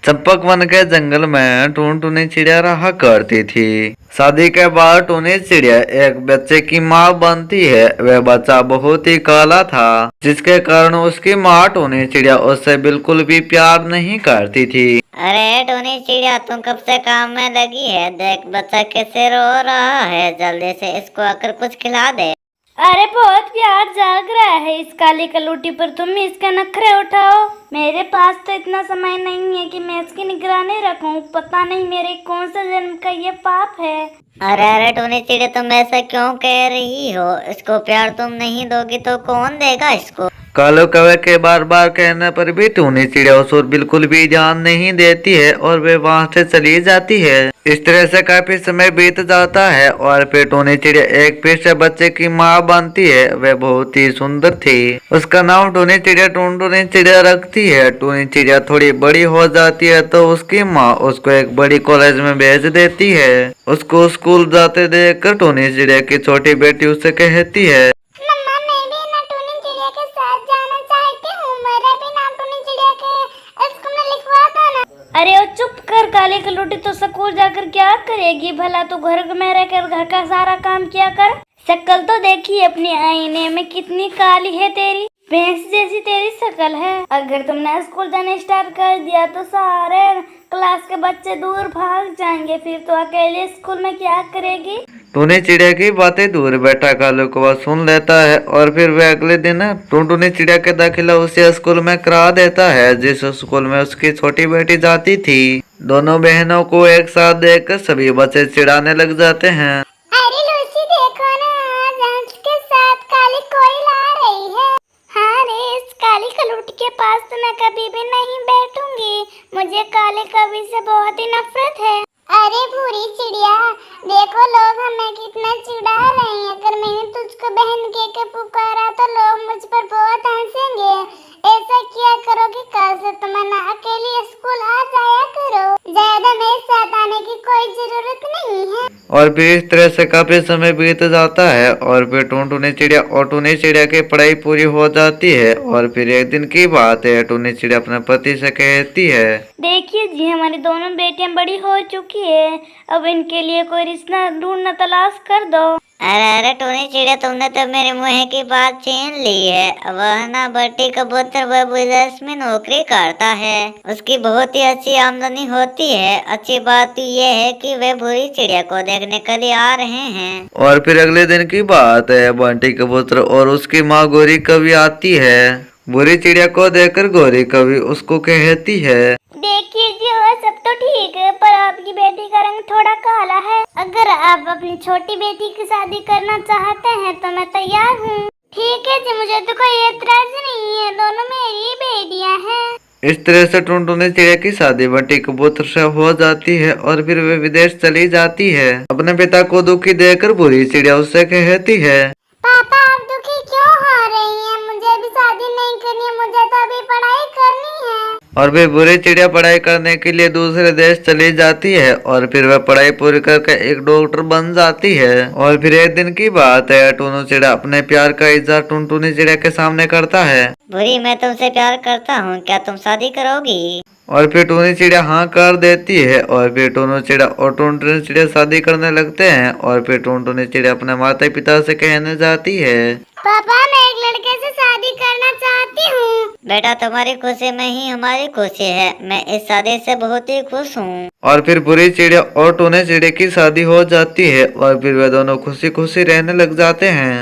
Champak one के जंगल में टूनटूनी चिड़िया रहा करती थी। शादी के बाद टूनी चिड़िया एक बच्चे की माँ बनती है। वह बच्चा बहुत ही काला था, जिसके कारण उसकी माँ टूनी चिड़िया उससे बिल्कुल भी प्यार नहीं करती थी। अरे टोनी चिड़िया, तुम कब से काम में लगी है? देख बच्चा कैसे रो रहा है, जल्दी से इसको आकर कुछ खिला दे। अरे बहुत प्यार जाग रहा है इस काली कलूटी पर, तुम ही इसका नखरे उठाओ। मेरे पास तो इतना समय नहीं है कि मैं इसकी निगरानी रखूं। पता नहीं मेरे कौन सा जन्म का ये पाप है। अरे टोनी चिड़िया, तुम ऐसा क्यों कह रही हो? इसको प्यार तुम नहीं दोगी तो कौन देगा इसको? कालो कौवे के बार बार कहने पर भी टूनी चिड़िया उस ओर बिल्कुल भी ध्यान नहीं देती है और वे वहां से चली जाती है। इस तरह से काफी समय बीत जाता है और फिर टूनी चिड़िया एक फिर से बच्चे की माँ बनती है। वह बहुत ही सुंदर थी। उसका नाम टूनी चिड़िया टूनी चिड़िया रखती है। टूनी चिड़िया थोड़ी बड़ी हो जाती है तो उसकी माँ उसको एक बड़ी कॉलेज में भेज देती है। उसको स्कूल जाते देखकर टूनी चिड़िया की छोटी बेटी उससे कहती है, अरे ओ चुप कर काली कलूटी, तो स्कूल जाकर क्या करेगी भला? तो घर में रहकर घर का सारा काम किया कर। शक्ल तो देखी अपनी आईने में, कितनी काली है तेरी, भैंस जैसी तेरी शक्ल है। अगर तुमने स्कूल जाने स्टार्ट कर दिया तो सारे क्लास के बच्चे दूर भाग जाएंगे, फिर तो अकेले स्कूल में क्या करेगी? टूनी चिड़िया की बातें दूर बैठा कालू कौवा सुन लेता है और फिर वह अगले दिन टूनी चिड़िया के दाखिला उसी स्कूल में करा देता है जिस स्कूल में उसकी छोटी बेटी जाती थी। दोनों बहनों को एक साथ देखकर सभी बच्चे चिढ़ाने लग जाते हैं। अरे लूसी, देखो ना, आज के साथ काली कोयल आ रही है। हाँ रे, इस काली कलूटी के पास तो मैं कभी भी नहीं बैठूंगी। मुझे काले कवि से बहुत ही नफरत है। अरे भूरी चिड़िया, देखो लोग हमें कितना चिढ़ा रहे हैं। अगर मैंने तुझको बहन कह के पुकारा तो लोग मुझ पर बहुत हंसेंगे। ऐसा किया करो कि कल से तुम ना अकेली स्कूल आ जाया करो। ज्यादा मेरे साथ आने की कोई जरूरत नहीं है। और फिर इस तरह से काफी समय बीत जाता है और फिर टूनी चिड़िया और टूनी चिड़िया की पढ़ाई पूरी हो जाती है। और फिर एक दिन की बात है, टूनी चिड़िया अपने पति से कहती है, देखिए जी, हमारी दोनों बेटियां बड़ी हो चुकी है, अब इनके लिए कोई रिश्ता ढूंढना तलाश कर दो। अरे टोनी चिड़िया, तुमने तो मेरे मुँह की बात छीन ली है। वह ना बट्टी कबूतर वह विदेश में नौकरी करता है, उसकी बहुत ही अच्छी आमदनी होती है। अच्छी बात यह है कि वे भूरी चिड़िया को देखने के लिए आ रहे हैं। और फिर अगले दिन की बात है, बंटी कबूतर और उसकी माँ गोरी कवि आती है। बुरी चिड़िया को देखकर गोरी कवि उसको कहती है, देखिए जी, वह सब तो ठीक है, पर आपकी बेटी का रंग थोड़ा काला है। अगर आप अपनी छोटी बेटी की शादी करना चाहते हैं तो मैं तैयार हूँ। ठीक है जी, मुझे तो कोई एतराज नहीं है, दोनों मेरी बेटियाँ हैं। इस तरह से टूनी चिड़िया की शादी बंटी कबूतर से हो जाती है और फिर वे विदेश चली जाती है। अपने पिता को दुखी देखकर बुरी चिड़िया उससे कहती है, पापा आप दुखी क्यों हो रही हैं? मुझे भी शादी नहीं करनी, मुझे तो अभी पढ़ाई करनी है। और फिर बुरी चिड़िया पढ़ाई करने के लिए दूसरे देश चली जाती है और फिर वह पढ़ाई पूरी करके एक डॉक्टर बन जाती है। और फिर एक दिन की बात है, टूनू चिड़िया अपने प्यार का इजहार टूनी चिड़िया के सामने करता है। बुरी, मैं तुमसे प्यार करता हूँ, क्या तुम शादी करोगी? और फिर टूनी चिड़िया हाँ कर देती है और फिर टूनू चिड़िया और टूनी चिड़िया शादी करने लगते हैं। और फिर टूनी चिड़िया अपने माता पिता से कहने जाती है, पापा मैं एक लड़के से शादी करना चाहती हूँ। बेटा, तुम्हारी खुशी में ही हमारी खुशी है। मैं इस शादी से बहुत ही खुश हूँ। और फिर बुरी चिड़िया और टूनी चिड़िया की शादी हो जाती है और फिर वे दोनों खुशी खुशी रहने लग जाते हैं।